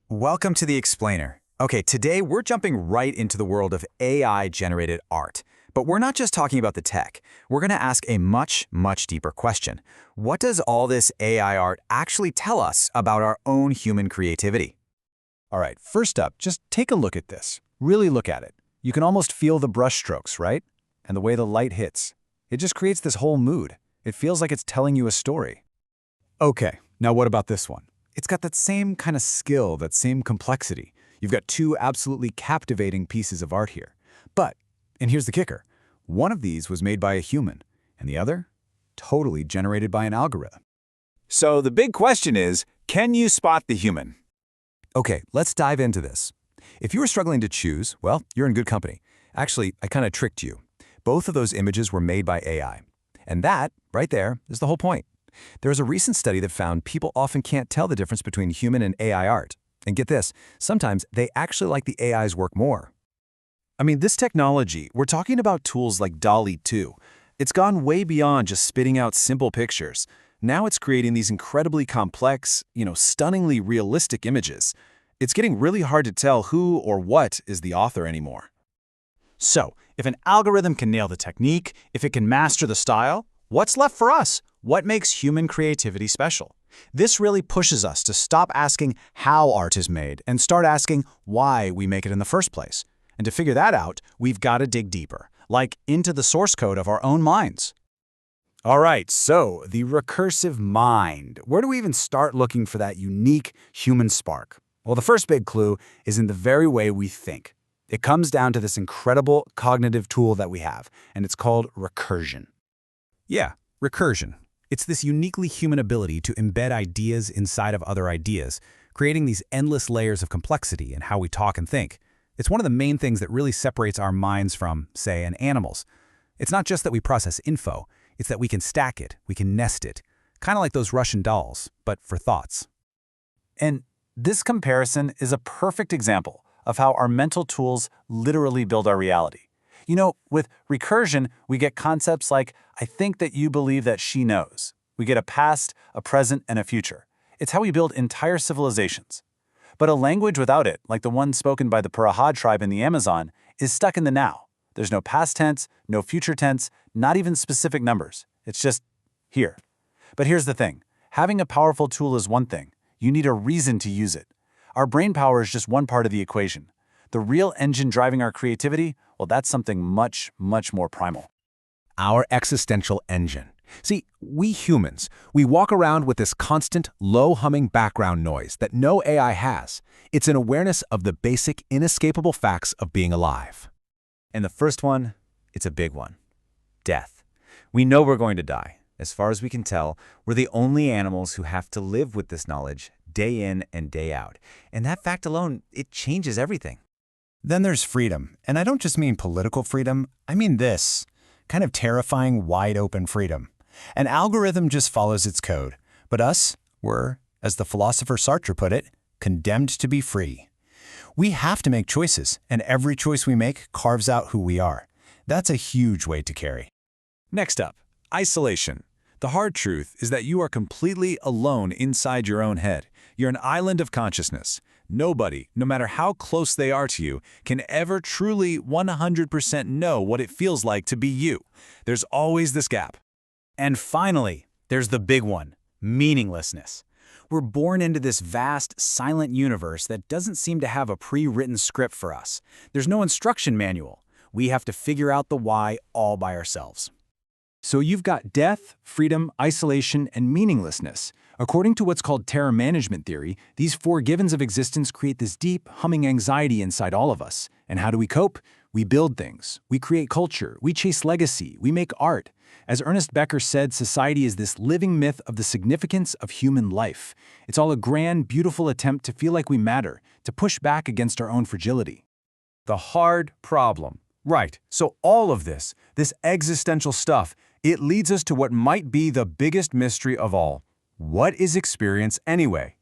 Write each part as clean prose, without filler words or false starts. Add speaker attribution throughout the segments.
Speaker 1: Welcome to The Explainer. Okay, today we're jumping right into the world of AI-generated art. But we're not just talking about the tech. We're going to ask a much deeper question. What does all this AI art actually tell us about our own human creativity?
Speaker 2: All right, first up, just take a look at this. Really look at it. You can almost feel the brush strokes, right? And the way the light hits. It just creates this whole mood. It feels like it's telling you a story. Okay, now what about this one? It's got that same kind of skill, that same complexity. You've got two absolutely captivating pieces of art here. But, and here's the kicker, one of these was made by a human, and the other, totally generated by an algorithm.
Speaker 1: So the big question is, can you spot the human?
Speaker 2: Okay, let's dive into this. If you were struggling to choose, well, you're in good company. Actually, I kind of tricked you. Both of those images were made by AI. And that, right there, is the whole point. There's a recent study that found people often can't tell the difference between human and AI art. And get this, sometimes they actually like the AI's work more. I mean, this technology, we're talking about tools like DALL-E 2. It's gone way beyond just spitting out simple pictures. Now it's creating these incredibly complex, stunningly realistic images. It's getting really hard to tell who or what is the author anymore.
Speaker 3: So, if an algorithm can nail the technique, if it can master the style, what's left for us? What makes human creativity special? This really pushes us to stop asking how art is made and start asking why we make it in the first place. And to figure that out, we've got to dig deeper, like into the source code of our own minds.
Speaker 2: All right, so the recursive mind. Where do we even start looking for that unique human spark? Well, the first big clue is in the very way we think. It comes down to this incredible cognitive tool that we have, and it's called recursion. Yeah, recursion. It's this uniquely human ability to embed ideas inside of other ideas, creating these endless layers of complexity in how we talk and think. It's one of the main things that really separates our minds from, say, an animal's. It's not just that we process info, it's that we can stack it, we can nest it, kind of like those Russian dolls, but for thoughts. And this comparison is a perfect example of how our mental tools literally build our reality. With recursion, we get concepts like, I think that you believe that she knows. We get a past, a present, and a future. It's how we build entire civilizations. But a language without it, like the one spoken by the Paraha tribe in the Amazon, is stuck in the now. There's no past tense, no future tense, not even specific numbers. It's just here. But here's the thing. Having a powerful tool is one thing. You need a reason to use it. Our brain power is just one part of the equation. The real engine driving our creativity, well, that's something much more primal. Our existential engine. See, we humans, we walk around with this constant, low-humming background noise that no AI has. It's an awareness of the basic, inescapable facts of being alive. And the first one, it's a big one. Death. We know we're going to die. As far as we can tell, we're the only animals who have to live with this knowledge day in and day out. And that fact alone, it changes everything. Then there's freedom. And I don't just mean political freedom, I mean this. Kind of terrifying, wide-open freedom. An algorithm just follows its code. But us, we're, as the philosopher Sartre put it, condemned to be free. We have to make choices, and every choice we make carves out who we are. That's a huge weight to carry. Next up, isolation. The hard truth is that you are completely alone inside your own head. You're an island of consciousness. Nobody, no matter how close they are to you, can ever truly 100% know what it feels like to be you. There's always this gap. And finally, there's the big one, meaninglessness. We're born into this vast, silent universe that doesn't seem to have a pre-written script for us. There's no instruction manual. We have to figure out the why all by ourselves. So you've got death, freedom, isolation, and meaninglessness. According to what's called terror management theory, these four givens of existence create this deep, humming anxiety inside all of us. And how do we cope? We build things. We create culture. We chase legacy. We make art. As Ernest Becker said, society is this living myth of the significance of human life. It's all a grand, beautiful attempt to feel like we matter, to push back against our own fragility. The hard problem. Right, so all of this existential stuff, it leads us to what might be the biggest mystery of all. What is experience anyway?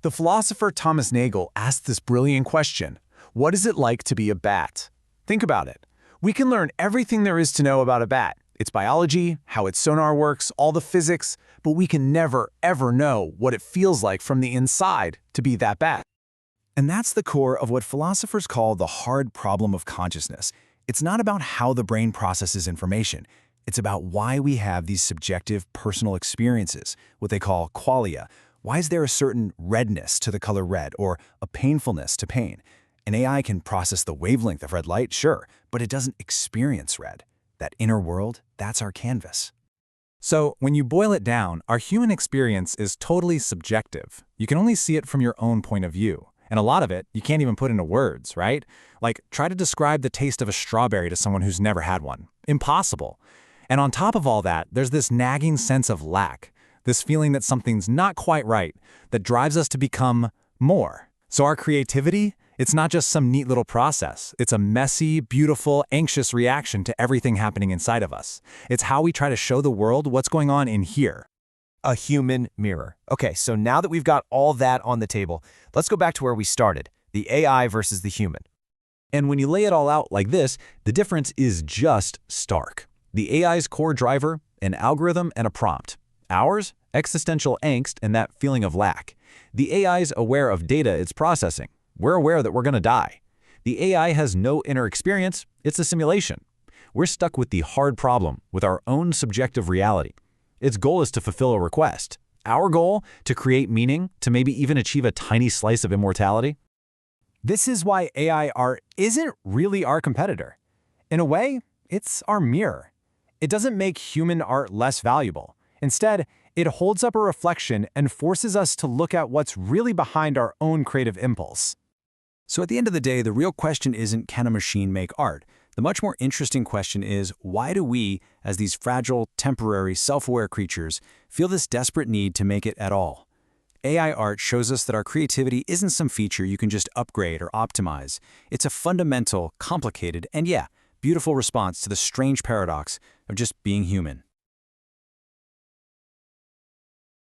Speaker 2: The philosopher Thomas Nagel asked this brilliant question. What is it like to be a bat? Think about it. We can learn everything there is to know about a bat. Its biology, how its sonar works, all the physics, but we can never, ever know what it feels like from the inside to be that bat.
Speaker 1: And that's the core of what philosophers call the hard problem of consciousness. It's not about how the brain processes information. It's about why we have these subjective personal experiences, what they call qualia. Why is there a certain redness to the color red or a painfulness to pain? An AI can process the wavelength of red light, sure, but it doesn't experience red. That inner world, that's our canvas.
Speaker 3: So, when you boil it down, our human experience is totally subjective. You can only see it from your own point of view. And a lot of it, you can't even put into words, right? Like, try to describe the taste of a strawberry to someone who's never had one. Impossible. And on top of all that, there's this nagging sense of lack, this feeling that something's not quite right, that drives us to become more. So our creativity, it's not just some neat little process. It's a messy, beautiful, anxious reaction to everything happening inside of us. It's how we try to show the world what's going on in here.
Speaker 4: A human mirror. Okay, so now that we've got all that on the table, let's go back to where we started, the AI versus the human.
Speaker 3: And when you lay it all out like this, the difference is just stark. The AI's core driver, an algorithm and a prompt. Ours, existential angst and that feeling of lack. The AI's aware of data it's processing. We're aware that we're going to die. The AI has no inner experience. It's a simulation. We're stuck with the hard problem, with our own subjective reality. Its goal is to fulfill a request. Our goal, to create meaning, to maybe even achieve a tiny slice of immortality.
Speaker 2: This is why AI art isn't really our competitor. In a way, it's our mirror. It doesn't make human art less valuable. Instead, it holds up a reflection and forces us to look at what's really behind our own creative impulse.
Speaker 1: So at the end of the day, the real question isn't, can a machine make art? The much more interesting question is, why do we, as these fragile, temporary, self-aware creatures, feel this desperate need to make it at all? AI art shows us that our creativity isn't some feature you can just upgrade or optimize. It's a fundamental, complicated, and beautiful response to the strange paradox of just being human.